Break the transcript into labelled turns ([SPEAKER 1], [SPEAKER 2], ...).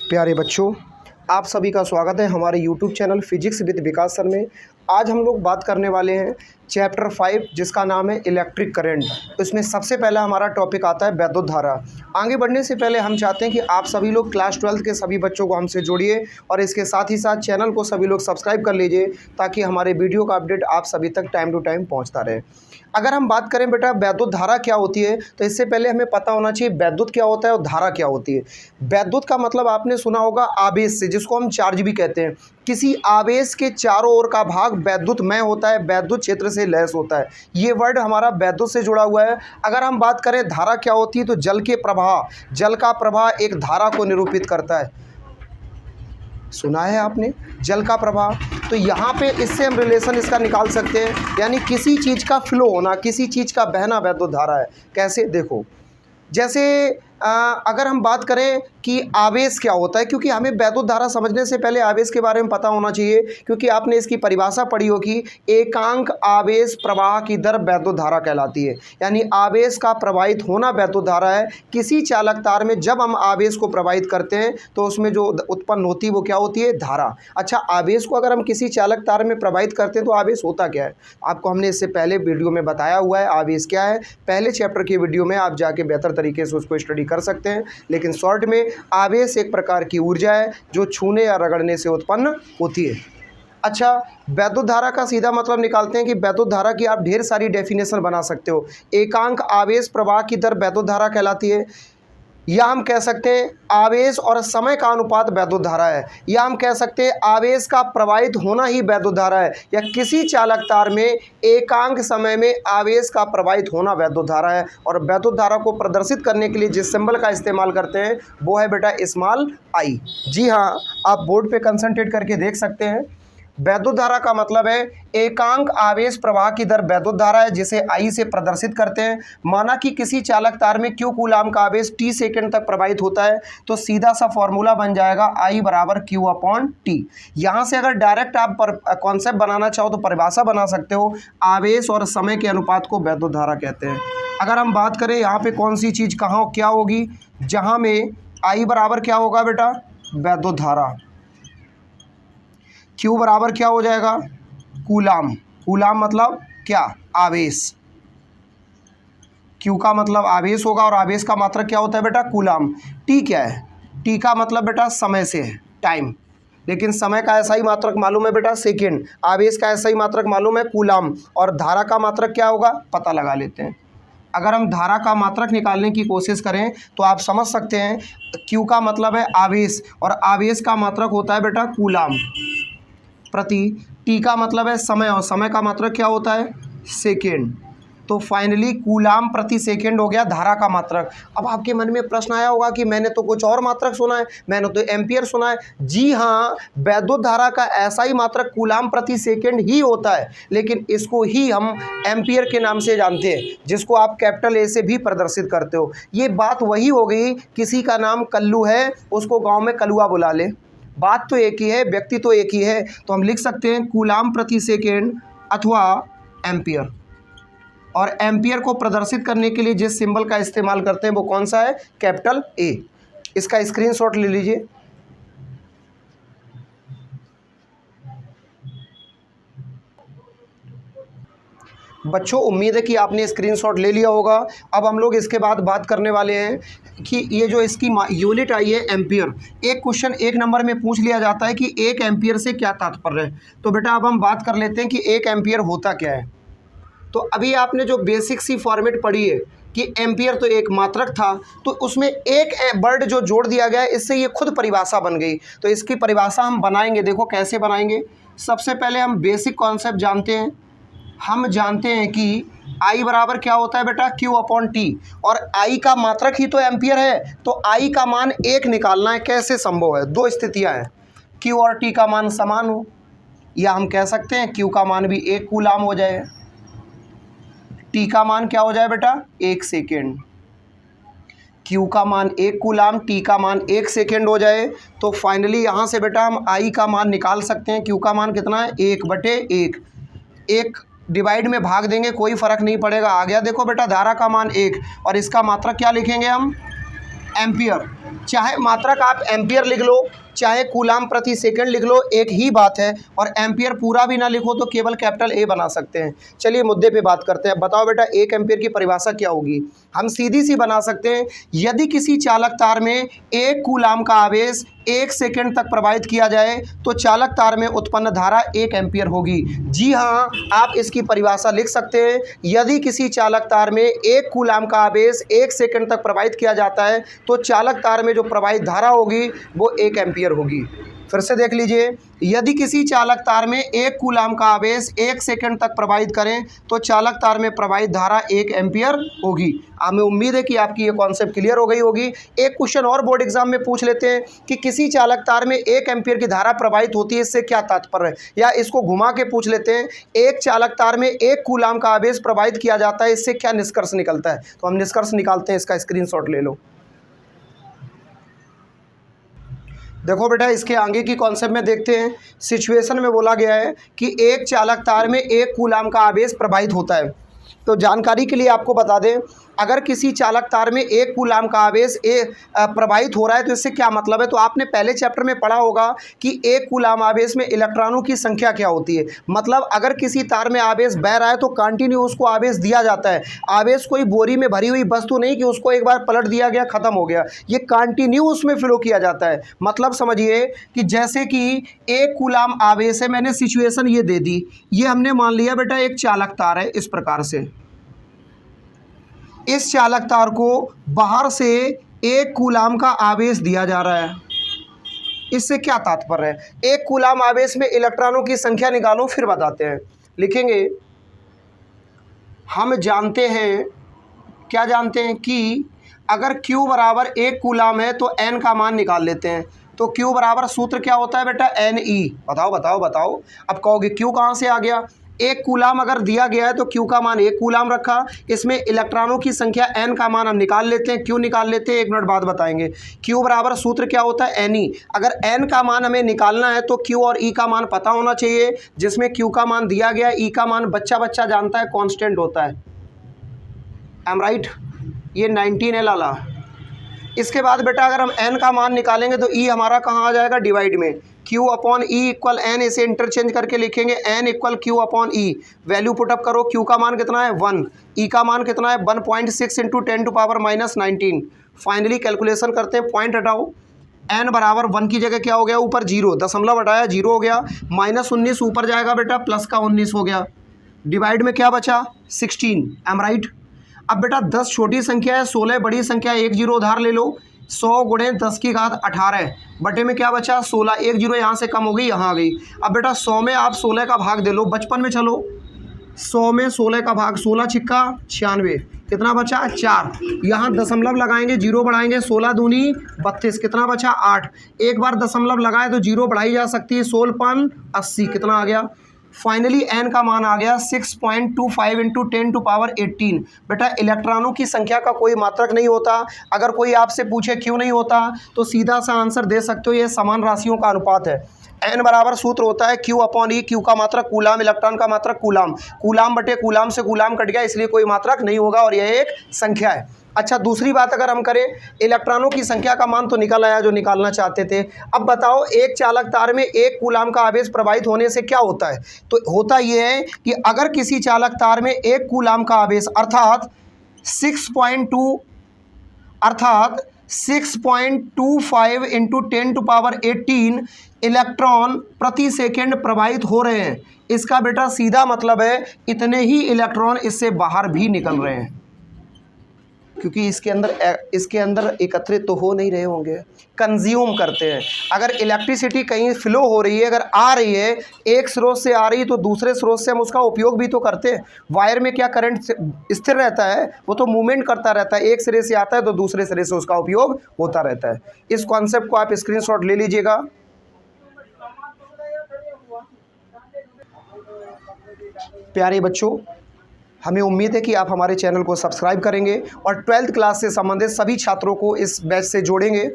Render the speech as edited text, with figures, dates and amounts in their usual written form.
[SPEAKER 1] प्यारे बच्चों, आप सभी का स्वागत है हमारे YouTube channel physics with Vikas sir में। आज हम लोग बात करने वाले हैं चैप्टर 5 जिसका नाम है इलेक्ट्रिक करंट। तो इसमें सबसे पहला हमारा टॉपिक आता है वैद्युत धारा। आगे बढ़ने से पहले हम चाहते हैं कि आप सभी लोग क्लास 12 के सभी बच्चों को हमसे जोड़िए और इसके साथ ही साथ चैनल को सभी लोग सब्सक्राइब कर लीजिए ताकि हमारे वीडियो का अपडेट आप सभी तक टाइम टू टाइम पहुँचता रहे। अगर हम बात करें बेटा वैद्युत धारा क्या होती है, तो इससे पहले हमें पता होना चाहिए वैद्युत क्या होता है और धारा क्या होती है। वैद्युत का मतलब आपने सुना होगा आवेश से, जिसको हम चार्ज भी कहते हैं। किसी आवेश के चारों ओर का भाग वैद्युतमय होता है, वैद्युत क्षेत्र से लैस होता है। ये वर्ड हमारा वैद्युत से जुड़ा हुआ है। अगर हम बात करें धारा क्या होती है, तो जल के प्रवाह, जल का प्रवाह एक धारा को निरूपित करता है। सुना है आपने, जल का प्रवाह। तो यहाँ पे इससे हम रिलेशन इसका निकाल सकते हैं, यानी किसी चीज़ का फ्लो होना, किसी चीज़ का बहना वैद्युत धारा है। कैसे, देखो जैसे अगर हम बात करें कि आवेश क्या होता है, क्योंकि हमें वैद्युत धारा समझने से पहले आवेश के बारे में पता होना चाहिए, क्योंकि आपने इसकी परिभाषा पढ़ी होगी। एकांक आवेश प्रवाह की दर वैद्युत धारा कहलाती है, यानी आवेश का प्रवाहित होना वैद्युत धारा है। किसी चालक तार में जब हम आवेश को प्रवाहित करते हैं तो उसमें जो उत्पन्न होती है वो क्या होती है, धारा। अच्छा, आवेश को अगर हम किसी चालक तार में प्रवाहित करते हैं तो आवेश होता क्या है, आपको हमने इससे पहले वीडियो में बताया हुआ है। आवेश क्या है, पहले चैप्टर की वीडियो में आप जाके बेहतर तरीके से उसको स्टडी कर सकते हैं। लेकिन शॉर्ट में, आवेश एक प्रकार की ऊर्जा है जो छूने या रगड़ने से उत्पन्न होती है। अच्छा, वैद्युत धारा का सीधा मतलब निकालते हैं कि वैद्युत धारा की आप ढेर सारी डेफिनेशन बना सकते हो। एकांक आवेश प्रवाह की दर वैद्युत धारा कहलाती है, या हम कह सकते हैं आवेश और समय का अनुपात वैद्युत धारा है, या हम कह सकते हैं आवेश का प्रवाहित होना ही वैद्युत धारा है, या किसी चालक तार में एकांक समय में आवेश का प्रवाहित होना वैद्युत धारा है। और वैद्युत धारा को प्रदर्शित करने के लिए जिस सिंबल का इस्तेमाल करते हैं वो है बेटा स्मॉल आई। जी हाँ, आप बोर्ड पे कंसंट्रेट करके देख सकते हैं। वैद्युत धारा का मतलब है एकांक आवेश प्रवाह की दर वैद्युत धारा है, जिसे आई से प्रदर्शित करते हैं। माना कि किसी चालक तार में क्यू कूलाम का आवेश टी सेकेंड तक प्रवाहित होता है, तो सीधा सा फॉर्मूला बन जाएगा आई बराबर क्यू अपॉन टी। यहाँ से अगर डायरेक्ट आप कॉन्सेप्ट बनाना चाहो तो परिभाषा बना सकते हो, आवेश और समय के अनुपात को वैद्युत धारा कहते हैं। अगर हम बात करें यहाँ पे कौन सी चीज़ कहाँ क्या होगी, जहाँ में आई बराबर क्या होगा बेटा, वैद्युत धारा। क्यू बराबर क्या हो जाएगा, कूलाम। कूलाम मतलब क्या, आवेश। क्यू का मतलब आवेश होगा और आवेश का मात्रक क्या होता है बेटा, कूलाम। टी क्या है, टी का मतलब बेटा समय से है, टाइम। लेकिन समय का ऐसा ही मात्रक मालूम है बेटा, सेकेंड। आवेश का ऐसा ही मात्रक मालूम है, कूलाम। और धारा का मात्रक क्या होगा, पता लगा लेते हैं। अगर हम धारा का मात्रक निकालने की कोशिश करें तो आप समझ सकते हैं, क्यू का मतलब है आवेश और आवेश का मात्रक होता है बेटा कूलाम प्रति। टी का मतलब है समय और समय का मात्रक क्या होता है, सेकेंड। तो फाइनली कूलाम प्रति सेकेंड हो गया धारा का मात्रक। अब आपके मन में प्रश्न आया होगा कि मैंने तो कुछ और मात्रक सुना है, मैंने तो एम्पियर सुना है। जी हाँ, वैद्युत धारा का ऐसा ही मात्रक कूलाम प्रति सेकेंड ही होता है, लेकिन इसको ही हम एम्पियर के नाम से जानते हैं, जिसको आप कैपिटल ए से भी प्रदर्शित करते हो। ये बात वही हो गई, किसी का नाम कल्लू है, उसको गाँव में कलुआ बुला ले, बात तो एक ही है, व्यक्ति तो एक ही है। तो हम लिख सकते हैं कूलाम प्रति सेकेंड अथवा एम्पियर। और एम्पियर को प्रदर्शित करने के लिए जिस सिंबल का इस्तेमाल करते हैं वो कौन सा है, कैपिटल ए। इसका स्क्रीनशॉट ले लीजिए। बच्चों, उम्मीद है कि आपने स्क्रीनशॉट ले लिया होगा। अब हम लोग इसके बाद बात करने वाले हैं कि ये जो इसकी यूनिट आई है एम्पियर। एक क्वेश्चन एक नंबर में पूछ लिया जाता है कि एक एम्पियर से क्या तात्पर्य है। तो बेटा अब हम बात कर लेते हैं कि एक एम्पियर होता क्या है। तो अभी आपने जो बेसिक सी फॉर्मेट पढ़ी है कि एम्पियर तो एक मात्रक था, तो उसमें एक वर्ड जो जोड़ दिया गया है, इससे ये खुद परिभाषा बन गई। तो इसकी परिभाषा हम बनाएंगे, देखो कैसे बनाएंगे। सबसे पहले हम बेसिक कॉन्सेप्ट जानते हैं। हम जानते हैं कि I बराबर क्या होता है बेटा, Q अपॉन टी, और I का मात्रक ही तो एम्पियर है, तो I का मान एक निकालना है। कैसे संभव है, दो स्थितियां हैं, Q और T का मान समान हो, या हम कह सकते हैं Q का मान भी एक कूलाम हो जाए, T का मान क्या हो जाए बेटा, एक सेकेंड। Q का मान एक कूलाम, T का मान एक सेकेंड हो जाए, तो फाइनली यहाँ से बेटा हम I का मान निकाल सकते हैं। Q का मान कितना है, 1/1। एक डिवाइड में भाग देंगे, कोई फ़र्क नहीं पड़ेगा। आ गया देखो बेटा, धारा का मान 1 और इसका मात्रक क्या लिखेंगे हम, एम्पियर। चाहे मात्रक आप एम्पियर लिख लो, चाहे कूलाम प्रति सेकंड लिख लो, एक ही बात है। और एम्पियर पूरा भी ना लिखो तो केवल कैपिटल ए बना सकते हैं। चलिए मुद्दे पे बात करते हैं। बताओ बेटा, 1 एम्पियर की परिभाषा क्या होगी? हम सीधी सी बना सकते हैं, यदि किसी चालक तार में 1 कूलाम का आवेश 1 सेकंड तक प्रवाहित किया जाए तो चालक तार में उत्पन्न धारा 1 एम्पियर होगी। जी हाँ, आप इसकी परिभाषा लिख सकते हैं। यदि किसी चालक तार में 1 कूलाम का आवेश 1 सेकंड तक प्रवाहित किया जाता है तो चालक तार में जो प्रवाहित धारा होगी वो 1 एम्पियर होगी। फिर से देख लीजिए, यदि किसी चालक तार में 1 कूलाम का आवेश 1 सेकंड तक प्रवाहित करें तो चालक तार में प्रवाहित धारा 1 एम्पियर होगी। हमें उम्मीद है कि आपकी ये कॉन्सेप्ट क्लियर हो गई होगी। एक क्वेश्चन और बोर्ड एग्जाम में पूछ लेते हैं कि किसी चालक तार में 1 एम्पियर की धारा प्रवाहित होती है, इससे क्या तात्पर्य है? या इसको घुमा के पूछ लेते हैं, एक चालक तार में 1 कूलाम का आवेश प्रवाहित किया जाता है, इससे क्या निष्कर्ष निकलता है? तो हम निष्कर्ष निकालते हैं, इसका स्क्रीनशॉट ले लो। देखो बेटा, इसके आगे की कॉन्सेप्ट में देखते हैं। सिचुएशन में बोला गया है कि एक चालक तार में 1 कूलाम का आवेश प्रवाहित होता है। तो जानकारी के लिए आपको बता दें, अगर किसी चालक तार में 1 कूलाम का आवेश प्रवाहित हो रहा है तो इससे क्या मतलब है? तो आपने पहले चैप्टर में पढ़ा होगा कि 1 कूलाम आवेश में इलेक्ट्रॉनों की संख्या क्या होती है। मतलब अगर किसी तार में आवेश बह रहा है तो कंटिन्यू उसको आवेश दिया जाता है। आवेश कोई बोरी में भरी हुई वस्तु नहीं कि उसको एक बार पलट दिया गया, ख़त्म हो गया। ये कंटिन्यू उसमें फ्लो किया जाता है। मतलब समझिए कि जैसे कि 1 कूलाम आवेश है, मैंने सिचुएशन ये दे दी, ये हमने मान लिया बेटा एक चालक तार है। इस प्रकार से इस चालक तार को बाहर से 1 कूलाम का आवेश दिया जा रहा है। इससे क्या तात्पर्य है? 1 कूलाम आवेश में इलेक्ट्रॉनों की संख्या निकालो, फिर बताते हैं। लिखेंगे, हम जानते हैं, क्या जानते हैं कि अगर Q बराबर 1 कूलाम है तो N का मान निकाल लेते हैं। तो Q बराबर सूत्र क्या होता है बेटा? Ne। बताओ बताओ बताओ। अब कहोगे Q कहाँ से आ गया? 1 कूलाम अगर दिया गया है तो Q का मान 1 कूलाम रखा, इसमें इलेक्ट्रॉनों की संख्या N का मान हम निकाल लेते हैं। क्यों निकाल लेते हैं, 1 मिनट बाद बताएंगे। Q बराबर सूत्र क्या होता है? Ne। अगर N का मान हमें निकालना है तो Q और E का मान पता होना चाहिए, जिसमें Q का मान दिया गया, E का मान बच्चा बच्चा जानता है, कांस्टेंट होता है। Am right? ये 19 है लाला। इसके बाद बेटा अगर हम N का मान निकालेंगे तो E हमारा कहाँ आ जाएगा? डिवाइड में। Q upon E equal N, इसे इंटरचेंज करके लिखेंगे N equal Q upon E। Value put up करो। Q का मान कितना है? 1। E का मान कितना है? 1.6 इंटू 10⁻⁻19। फाइनली कैलकुलेशन करते हैं, पॉइंट हटाओ। N बराबर 1 की जगह क्या हो गया? ऊपर 0, दशमलव हटाया 0 हो गया। -19 ऊपर जाएगा बेटा, प्लस का 19 हो गया। डिवाइड में क्या बचा? 16। Am right? अब बेटा 10 छोटी संख्या है, 16 बड़ी संख्या है, 1 0 उधार ले लो। 100 गुणे 10 की घात 18 बटे में क्या बचा? 16। 1 0 यहाँ से कम हो गई, यहाँ आ गई। अब बेटा 100 में आप 16 का भाग दे लो। बचपन में चलो, 100 में 16 का भाग, 16 छिक्का 96, कितना बचा? 4। यहाँ दशमलव लगाएंगे, 0 बढ़ाएंगे, 16 दूनी 32, कितना बचा? 8। एक बार दशमलव लगाए तो 0 बढ़ाई जा सकती है, 16 80, कितना आ गया? फाइनली N का मान आ गया 6.25 इंटू 10⁻18। बेटा इलेक्ट्रॉनों की संख्या का कोई मात्रक नहीं होता। अगर कोई आपसे पूछे क्यों नहीं होता तो सीधा सा आंसर दे सकते हो, ये समान राशियों का अनुपात है। N बराबर सूत्र होता है Q अपॉन E। Q का मात्रक कूलाम, इलेक्ट्रॉन का मात्रक कूलाम। कूलाम बटे कूलाम से कूलाम कट गया, इसलिए कोई मात्रक नहीं होगा और यह एक संख्या है। अच्छा, दूसरी बात अगर हम करें, इलेक्ट्रॉनों की संख्या का मान तो निकल आया जो निकालना चाहते थे। अब बताओ, एक चालक तार में 1 कूलाम का आवेश प्रवाहित होने से क्या होता है? तो होता यह है कि अगर किसी चालक तार में 1 कूलाम का आवेश अर्थात 6.25 इंटू 10⁻18 इलेक्ट्रॉन प्रति सेकेंड प्रवाहित हो रहे हैं, इसका बेटा सीधा मतलब है इतने ही इलेक्ट्रॉन इससे बाहर भी निकल रहे हैं, क्योंकि इसके अंदर एकत्रित तो हो नहीं रहे होंगे, कंज्यूम करते हैं। अगर इलेक्ट्रिसिटी कहीं फ्लो हो रही है, अगर आ रही है, एक स्रोत से आ रही है तो दूसरे स्रोत से हम उसका उपयोग भी तो करते हैं। वायर में क्या करंट स्थिर रहता है? वो तो मूवमेंट करता रहता है, एक सिरे से आता है तो दूसरे सिरे से उसका उपयोग होता रहता है। इस कॉन्सेप्ट को आप स्क्रीनशॉट ले लीजिएगा। प्यारे बच्चों, हमें उम्मीद है कि आप हमारे चैनल को सब्सक्राइब करेंगे और 12th क्लास से संबंधित सभी छात्रों को इस बैच से जोड़ेंगे।